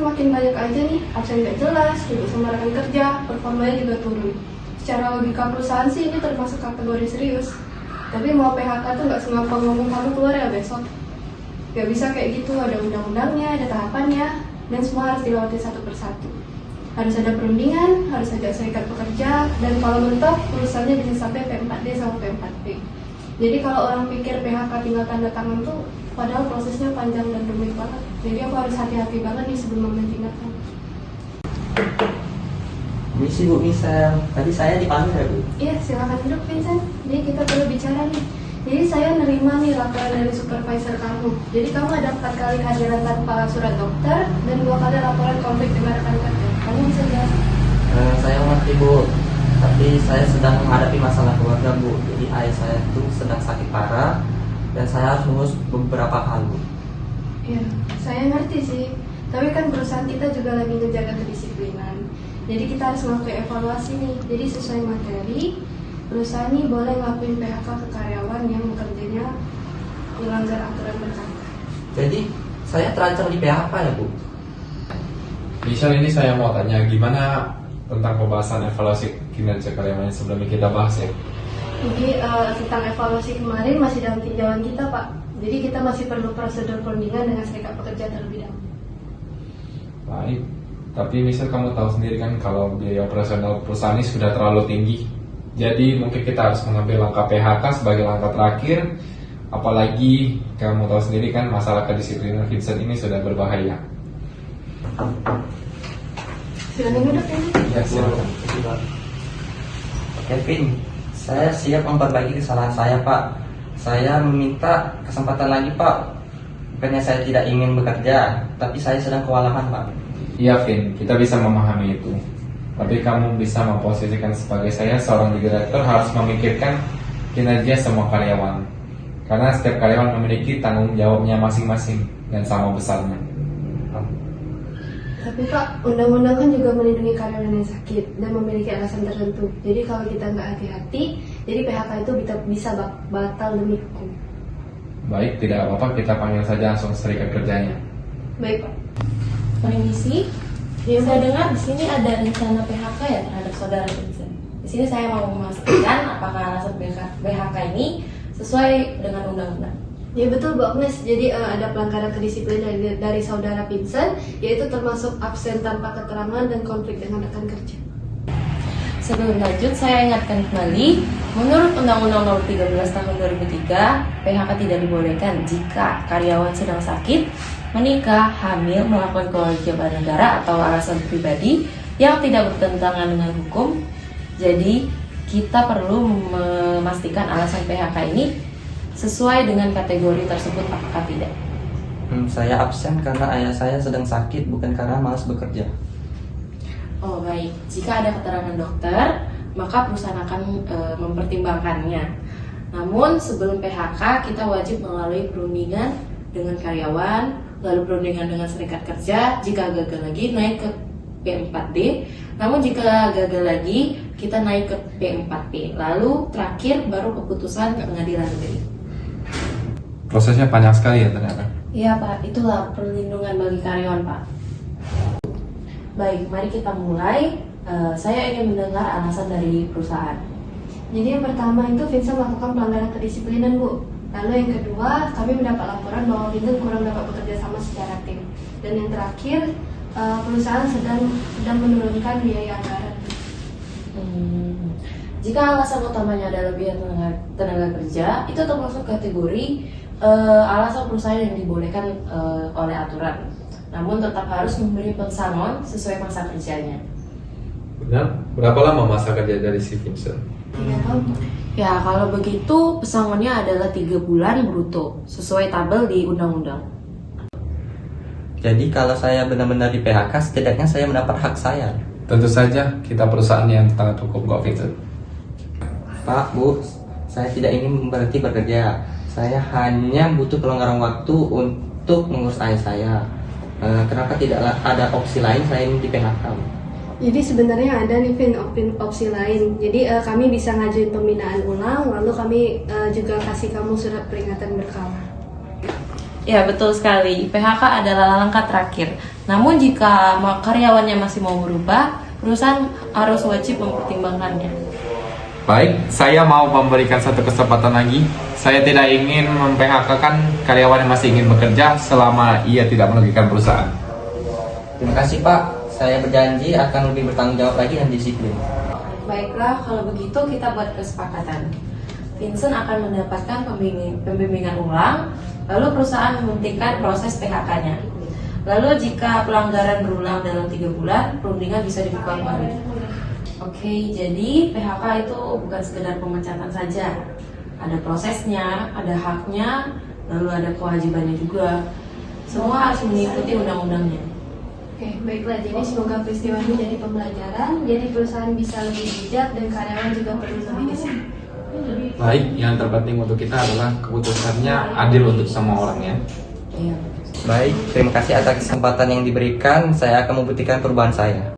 makin banyak aja nih absen nggak jelas, ribut sama rekan kerja, performanya juga turun. Secara logika perusahaan sih ini termasuk kategori serius. Tapi mau PHK tuh nggak segampang ngomong kamu keluar ya besok. Gak bisa kayak gitu, ada undang-undangnya, ada tahapannya, dan semua harus dilewati satu persatu. Harus ada perundingan, harus ada serikat pekerja, dan kalau mentok, urusannya bisa sampai P4D sama P4P. Jadi kalau orang pikir PHK tinggal tanda tangan tuh, padahal prosesnya panjang dan rumit banget. Jadi aku harus hati-hati banget nih sebelum mengambil tindakan. Misi Bu Misal, tadi saya dipanggil ya Bu? Iya, silakan duduk Vincent. Jadi kita perlu bicara nih. Jadi saya nerima nih laporan dari supervisor kamu. Jadi kamu ada 4 kali kehadiran tanpa surat dokter dan 2 kali laporan konflik dengan rekan kerja. Kamu bisa jelasin? Saya mengerti Bu, tapi saya sedang menghadapi masalah keluarga Bu. Jadi ayah saya itu sedang sakit parah dan saya harus mengurus beberapa hal Bu. Iya, saya ngerti sih. Tapi kan perusahaan kita juga lagi ngejaga kedisiplinan. Jadi kita harus melakukan evaluasi nih. Jadi sesuai materi, perusahaan ini boleh ngelakuin PHK ke karyawan yang bekerjanya melanggar aturan berkata. Jadi saya terancam di PHK ya Bu? Misal ini saya mau tanya gimana tentang pembahasan evaluasi kinerja karyawan yang sebelumnya kita bahas ya. Jadi tentang evaluasi kemarin masih dalam tinjauan kita Pak. Jadi kita masih perlu prosedur perundingan dengan serikat pekerja terlebih dahulu. Baik, tapi misal kamu tahu sendiri kan kalau biaya operasional perusahaan ini sudah terlalu tinggi. Jadi mungkin kita harus mengambil langkah PHK sebagai langkah terakhir. Apalagi kamu tahu sendiri kan masalah kedisiplinan Vincent ini sudah berbahaya. Silakan duduk ya. Ya, silakan. Kevin, saya siap memperbaiki kesalahan saya Pak. Saya meminta kesempatan lagi Pak. Bukannya saya tidak ingin bekerja, tapi saya sedang kewalahan Pak. Iya Vin, kita bisa memahami itu. Tapi kamu bisa memposisikan sebagai saya seorang direktur harus memikirkan kinerja semua karyawan. Karena setiap karyawan memiliki tanggung jawabnya masing-masing dan sama besarnya. Tapi Pak, undang-undang kan juga melindungi karyawan yang sakit dan memiliki alasan tertentu. Jadi kalau kita nggak hati-hati, jadi PHK itu bisa batal demi hukum. Baik, tidak apa-apa, kita panggil saja langsung serikat kerjanya. Baik Pak. Permisi, saya dengar di sini ada rencana PHK ya terhadap saudara Vincent. Di sini saya mau memastikan apakah alasan PHK ini sesuai dengan undang-undang. Ya betul Bu Agnes, jadi ada pelanggaran kedisiplinan dari saudara Vincent, yaitu termasuk absen tanpa keterangan dan konflik dengan rekan kerja. Sebelum lanjut, saya ingatkan kembali, menurut Undang-Undang Nomor 13 Tahun 2003, PHK tidak dibolehkan jika karyawan sedang sakit, menikah, hamil, melakukan kewajiban negara atau alasan pribadi yang tidak bertentangan dengan hukum. Jadi, kita perlu memastikan alasan PHK ini sesuai dengan kategori tersebut apakah tidak. Saya absen karena ayah saya sedang sakit, bukan karena malas bekerja. Oh baik, jika ada keterangan dokter, maka perusahaan akan mempertimbangkannya. Namun sebelum PHK kita wajib melalui perundingan dengan karyawan, lalu perundingan dengan serikat kerja. Jika gagal lagi naik ke P4D, namun jika gagal lagi kita naik ke P4P. Lalu terakhir baru keputusan pengadilan negeri. Prosesnya panjang sekali ya ternyata. Iya Pak, itulah perlindungan bagi karyawan Pak. Baik, mari kita mulai. Saya ingin mendengar alasan dari perusahaan. Jadi yang pertama itu Vincent melakukan pelanggaran kedisiplinan Bu. Lalu yang kedua, kami mendapat laporan bahwa Vincent kurang dapat bekerja sama secara tim. Dan yang terakhir, perusahaan sedang menurunkan biaya anggaran. Jika alasan utamanya adalah biaya tenaga kerja, itu termasuk kategori alasan perusahaan yang dibolehkan oleh aturan. Namun tetap harus memberi pesangon sesuai masa kerjanya. Benar? Berapa lama masa kerja dari si Vincent? 3 tahun. Ya, kalau begitu pesangonnya adalah 3 bulan bruto, sesuai tabel di undang-undang. Jadi kalau saya benar-benar di PHK, setidaknya saya mendapat hak saya. Tentu saja kita perusahaan yang taat hukum kok Vincent. Pak, Bu, saya tidak ingin berhenti bekerja. Saya hanya butuh kelonggaran waktu untuk mengurus ayah saya. Kenapa tidak ada opsi lain selain di PHK? Jadi sebenarnya ada nih Vin opsi lain. Jadi kami bisa ngajuin pembinaan ulang, lalu kami juga kasih kamu surat peringatan berkala. Ya, betul sekali. PHK adalah langkah terakhir. Namun jika karyawannya masih mau berubah, perusahaan harus wajib mempertimbangkannya. Baik, saya mau memberikan satu kesempatan lagi. Saya tidak ingin mem-PHK-kan karyawan yang masih ingin bekerja selama ia tidak merugikan perusahaan. Terima kasih Pak, saya berjanji akan lebih bertanggung jawab lagi dan disiplin. Baiklah, kalau begitu kita buat kesepakatan. Vincent akan mendapatkan pembimbingan ulang, lalu perusahaan menghentikan proses PHK-nya. Lalu jika pelanggaran berulang dalam 3 bulan, perundingan bisa dibuka kembali. Oke, jadi PHK itu bukan sekedar pemecatan saja. Ada prosesnya, ada haknya, lalu ada kewajibannya juga. Semua harus mengikuti undang-undangnya. Oke, baiklah. Jadi semoga peristiwa ini jadi pembelajaran. Jadi perusahaan bisa lebih bijak dan karyawan juga perlu lebih disiplin. Baik, yang terpenting untuk kita adalah keputusannya adil untuk semua orangnya. Iya. Baik, terima kasih atas kesempatan yang diberikan. Saya akan membuktikan perubahan saya.